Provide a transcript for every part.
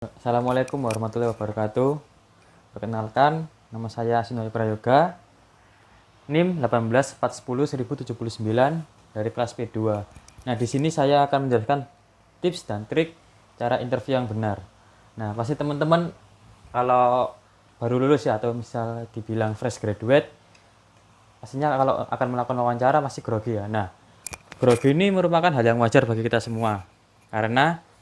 Assalamualaikum warahmatullahi wabarakatuh. Perkenalkan, nama saya Sinoi Prayoga, NIM 184101079 dari kelas P2. Nah, di sini saya akan menjelaskan tips dan trik cara interview yang benar. Nah, pasti teman-teman kalau baru lulus ya atau misal dibilang fresh graduate, pastinya kalau akan melakukan wawancara pasti grogi ya. Nah, grogi ini merupakan hal yang wajar bagi kita semua. Karena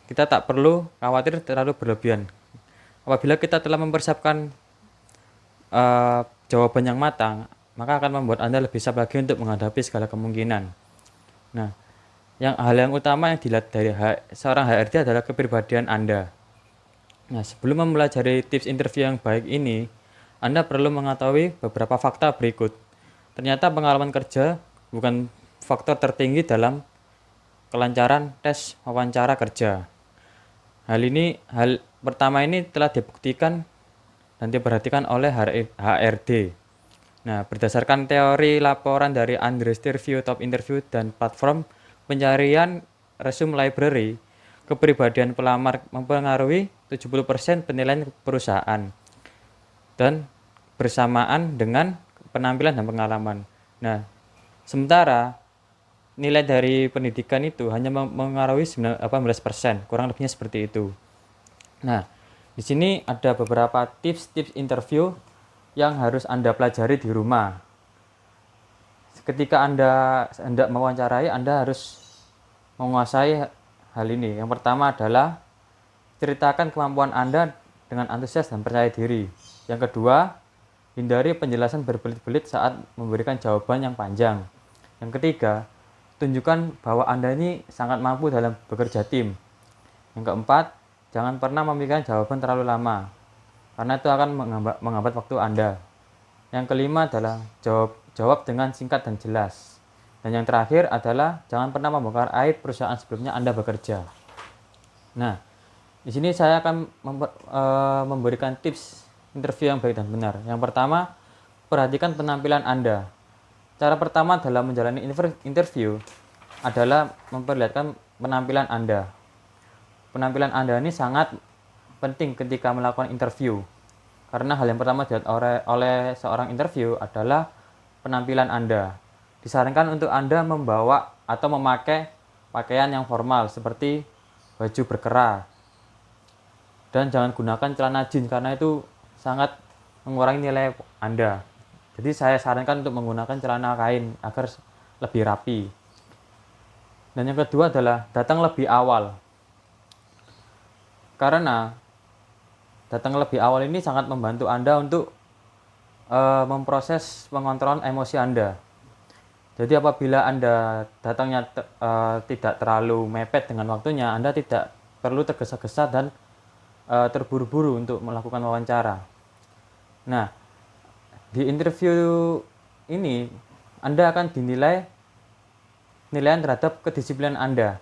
kita tak perlu khawatir terlalu berlebihan. Apabila kita telah mempersiapkan jawaban yang matang, maka akan membuat Anda lebih siap lagi untuk menghadapi segala kemungkinan. Nah, hal yang utama yang dilihat dari seorang HRD adalah kepribadian Anda. Nah, sebelum mempelajari tips interview yang baik ini, Anda perlu mengetahui beberapa fakta berikut. Ternyata pengalaman kerja bukan faktor tertinggi dalam kelancaran tes wawancara kerja. Hal pertama ini telah dibuktikan dan diperhatikan oleh HRD. Nah, berdasarkan teori laporan dari Andrews Interview, Top Interview, dan platform pencarian resume library, kepribadian pelamar mempengaruhi 70% penilaian perusahaan dan bersamaan dengan penampilan dan pengalaman. Nah, sementara nilai dari pendidikan itu hanya mengaruhi 18%, kurang lebihnya seperti itu. Nah, di sini ada beberapa tips-tips interview yang harus Anda pelajari di rumah. Ketika Anda hendak mewawancarai, Anda harus menguasai hal ini. Yang pertama adalah ceritakan kemampuan Anda dengan antusias dan percaya diri. Yang kedua, hindari penjelasan berbelit-belit saat memberikan jawaban yang panjang. Yang ketiga, tunjukkan bahwa Anda ini sangat mampu dalam bekerja tim. Yang keempat, jangan pernah memikirkan jawaban terlalu lama, karena itu akan menghambat waktu Anda. Yang kelima adalah jawab dengan singkat dan jelas. Dan yang terakhir adalah jangan pernah membongkar aib perusahaan sebelumnya Anda bekerja. Nah, di sini saya akan memberikan tips interview yang baik dan benar. Yang pertama, perhatikan penampilan Anda. Cara pertama dalam menjalani interview adalah memperlihatkan penampilan Anda. Penampilan Anda ini sangat penting ketika melakukan interview. Karena hal yang pertama dilihat oleh seorang interview adalah penampilan Anda. Disarankan untuk Anda membawa atau memakai pakaian yang formal seperti baju berkerah. Dan jangan gunakan celana jeans karena itu sangat mengurangi nilai Anda. Jadi saya sarankan untuk menggunakan celana kain agar lebih rapi. Dan yang kedua adalah datang lebih awal. Karena datang lebih awal ini sangat membantu Anda untuk memproses pengontrolan emosi Anda. Jadi apabila Anda datangnya tidak terlalu mepet dengan waktunya, Anda tidak perlu tergesa-gesa dan terburu-buru untuk melakukan wawancara. Nah, di interview ini Anda akan dinilai nilaian terhadap kedisiplinan Anda.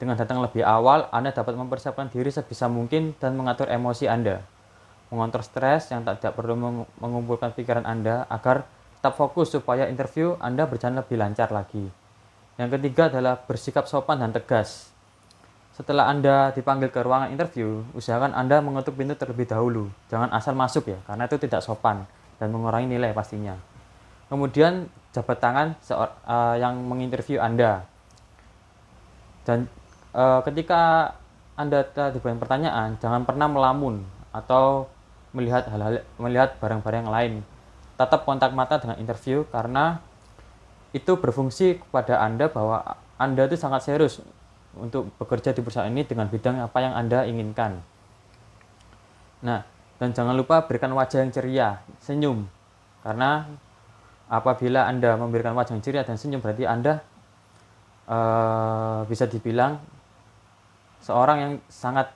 Dengan datang lebih awal, Anda dapat mempersiapkan diri sebisa mungkin dan mengatur emosi Anda. Mengontrol stres yang tidak perlu mengumpulkan pikiran Anda agar tetap fokus supaya interview Anda berjalan lebih lancar lagi. Yang ketiga adalah bersikap sopan dan tegas. Setelah Anda dipanggil ke ruangan interview, usahakan Anda mengetuk pintu terlebih dahulu. Jangan asal masuk ya, karena itu tidak sopan dan mengurangi nilai pastinya. Kemudian jabat tangan yang menginterview Anda. Dan ketika Anda telah diberikan pertanyaan, jangan pernah melamun atau melihat barang-barang yang lain. Tetap kontak mata dengan interview karena itu berfungsi kepada Anda bahwa Anda itu sangat serius untuk bekerja di perusahaan ini dengan bidang apa yang Anda inginkan. Nah, dan jangan lupa berikan wajah yang ceria, senyum. Karena apabila Anda memberikan wajah yang ceria dan senyum, berarti Anda bisa dibilang seorang yang sangat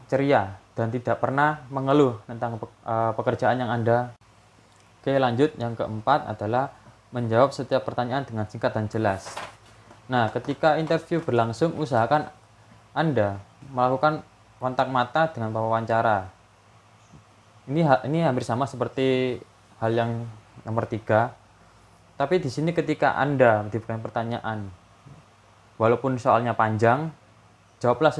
ceria dan tidak pernah mengeluh tentang pekerjaan yang Anda. Oke, lanjut. Yang keempat adalah menjawab setiap pertanyaan dengan singkat dan jelas. Nah, ketika interview berlangsung, usahakan Anda melakukan kontak mata dengan pewawancara. Ini hampir sama seperti hal yang nomor 3. Tapi di sini ketika Anda diberikan pertanyaan, walaupun soalnya panjang, Jawablah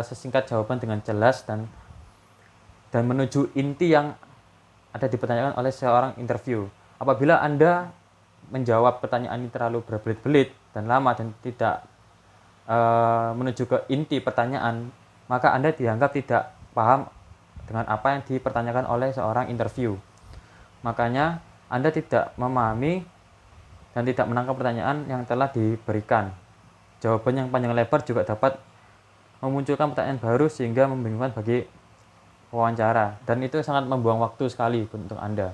sesingkat jawaban dengan jelas dan menuju inti yang ada dipertanyakan oleh seorang interview. Apabila Anda menjawab pertanyaan ini terlalu berbelit-belit dan lama dan tidak menuju ke inti pertanyaan, maka Anda dianggap tidak paham dengan apa yang dipertanyakan oleh seorang interview. Makanya Anda tidak memahami dan tidak menangkap pertanyaan yang telah diberikan. Jawaban yang panjang lebar juga dapat memunculkan pertanyaan baru sehingga membingungkan bagi wawancara, dan itu sangat membuang waktu sekali untuk Anda.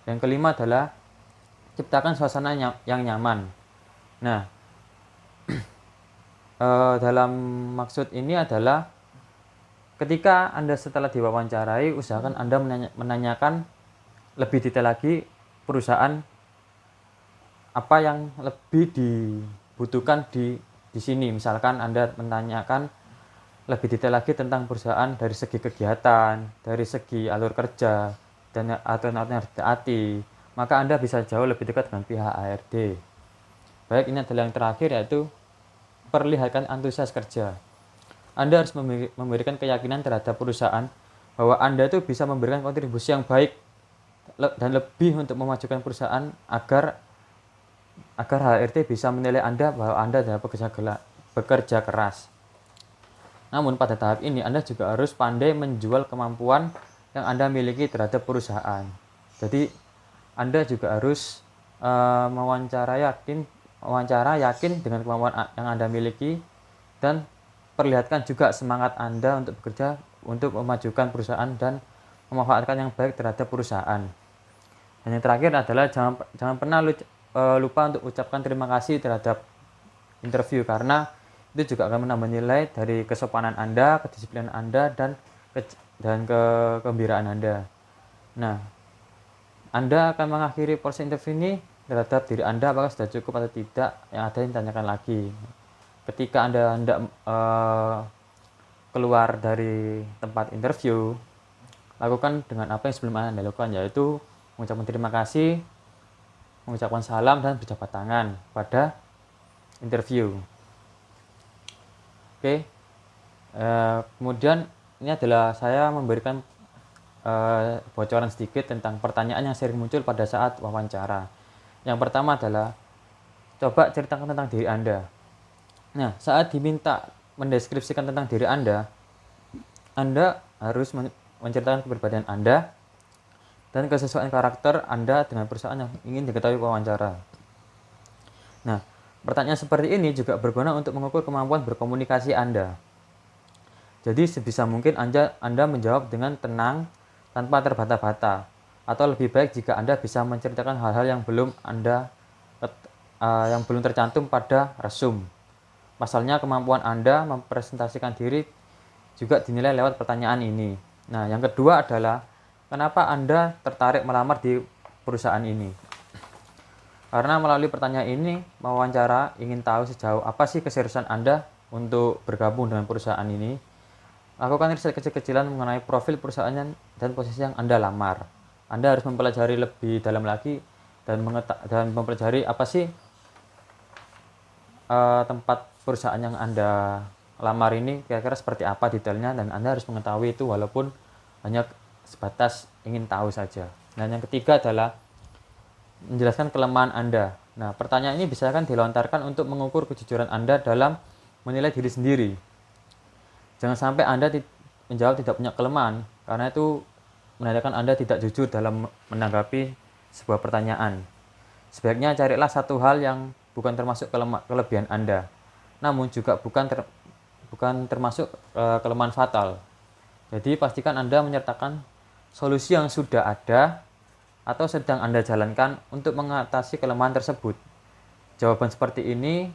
Yang kelima adalah ciptakan suasana yang nyaman. Nah, dalam maksud ini adalah ketika Anda setelah diwawancarai, usahakan Anda menanyakan lebih detail lagi perusahaan apa yang lebih dibutuhkan di sini. Misalkan Anda menanyakan lebih detail lagi tentang perusahaan dari segi kegiatan, dari segi alur kerja, dan aturan-aturan yang harus ditaati, maka Anda bisa jauh lebih dekat dengan pihak HRD. Baik, ini adalah yang terakhir, yaitu perlihatkan antusias kerja. Anda harus memberikan keyakinan terhadap perusahaan bahwa Anda itu bisa memberikan kontribusi yang baik dan lebih untuk memajukan perusahaan agar HRD bisa menilai Anda bahwa Anda adalah bekerja keras. Namun pada tahap ini Anda juga harus pandai menjual kemampuan yang Anda miliki terhadap perusahaan. Jadi Anda juga harus wawancara yakin dengan kemampuan yang Anda miliki, dan perlihatkan juga semangat Anda untuk bekerja untuk memajukan perusahaan dan memanfaatkan yang baik terhadap perusahaan. Dan yang terakhir adalah jangan pernah lupa untuk ucapkan terima kasih terhadap interview, karena itu juga akan menambah nilai dari kesopanan Anda, kedisiplinan Anda, dan kegembiraan Anda. Nah, Anda akan mengakhiri proses interview ini terhadap diri Anda apakah sudah cukup atau tidak, yang ada yang ditanyakan lagi. Ketika Anda hendak keluar dari tempat interview, lakukan dengan apa yang sebelum Anda lakukan, yaitu mengucapkan terima kasih, mengucapkan salam, dan berjabat tangan pada interview. Oke, kemudian ini adalah saya memberikan bocoran sedikit tentang pertanyaan yang sering muncul pada saat wawancara. Yang pertama adalah coba ceritakan tentang diri Anda. Nah, saat diminta mendeskripsikan tentang diri Anda harus menceritakan kepribadian Anda dan kesesuaian karakter Anda dengan perusahaan yang ingin diketahui wawancara. Nah, pertanyaan seperti ini juga berguna untuk mengukur kemampuan berkomunikasi Anda. Jadi sebisa mungkin Anda menjawab dengan tenang tanpa terbata-bata, atau lebih baik jika Anda bisa menceritakan hal-hal yang belum tercantum pada resume. Pasalnya kemampuan Anda mempresentasikan diri juga dinilai lewat pertanyaan ini. Nah, yang kedua adalah kenapa Anda tertarik melamar di perusahaan ini? Karena melalui pertanyaan ini, wawancara ingin tahu sejauh apa sih keseriusan Anda untuk bergabung dengan perusahaan ini. Lakukan riset kecil-kecilan mengenai profil perusahaan dan posisi yang Anda lamar. Anda harus mempelajari lebih dalam lagi dan mempelajari apa sih tempat perusahaan yang Anda lamar ini kira-kira seperti apa detailnya, dan Anda harus mengetahui itu walaupun hanya sebatas ingin tahu saja. Dan yang ketiga adalah menjelaskan kelemahan Anda. Nah, pertanyaan ini bisa kan dilontarkan untuk mengukur kejujuran Anda dalam menilai diri sendiri. Jangan sampai Anda menjawab tidak punya kelemahan, karena itu menandakan Anda tidak jujur dalam menanggapi sebuah pertanyaan. Sebaiknya carilah satu hal yang bukan termasuk kelebihan Anda, namun juga bukan termasuk kelemahan fatal. Jadi pastikan Anda menyertakan solusi yang sudah ada atau sedang Anda jalankan untuk mengatasi kelemahan tersebut. Jawaban seperti ini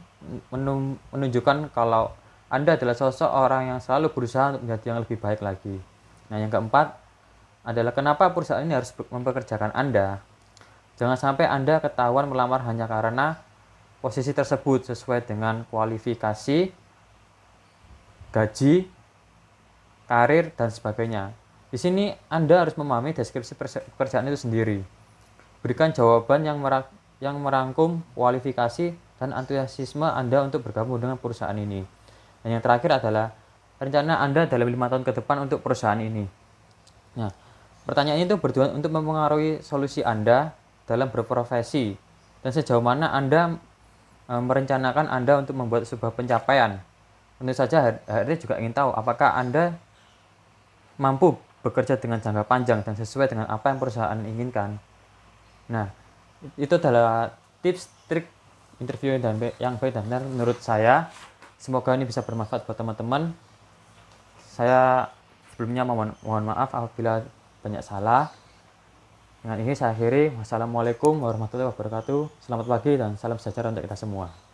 menunjukkan kalau Anda adalah sosok orang yang selalu berusaha untuk menjadi yang lebih baik lagi. Nah, yang keempat adalah kenapa perusahaan ini harus mempekerjakan Anda. Jangan sampai Anda ketahuan melamar hanya karena posisi tersebut sesuai dengan kualifikasi, gaji, karir, dan sebagainya. Di sini Anda harus memahami deskripsi pekerjaan itu sendiri. Berikan jawaban yang merangkum kualifikasi dan antusiasme Anda untuk bergabung dengan perusahaan ini. Dan yang terakhir adalah rencana Anda dalam 5 tahun ke depan untuk perusahaan ini. Nah, pertanyaan itu bertujuan untuk mempengaruhi solusi Anda dalam berprofesi dan sejauh mana Anda merencanakan Anda untuk membuat sebuah pencapaian. Tentu saja HRD juga ingin tahu apakah Anda mampu bekerja dengan jangka panjang dan sesuai dengan apa yang perusahaan inginkan. Nah, itu adalah tips trik interview yang baik dan benar menurut saya. Semoga ini bisa bermanfaat buat teman-teman. Saya sebelumnya mohon maaf apabila banyak salah. Dengan ini saya akhiri. Wassalamualaikum warahmatullahi wabarakatuh. Selamat pagi dan salam sejahtera untuk kita semua.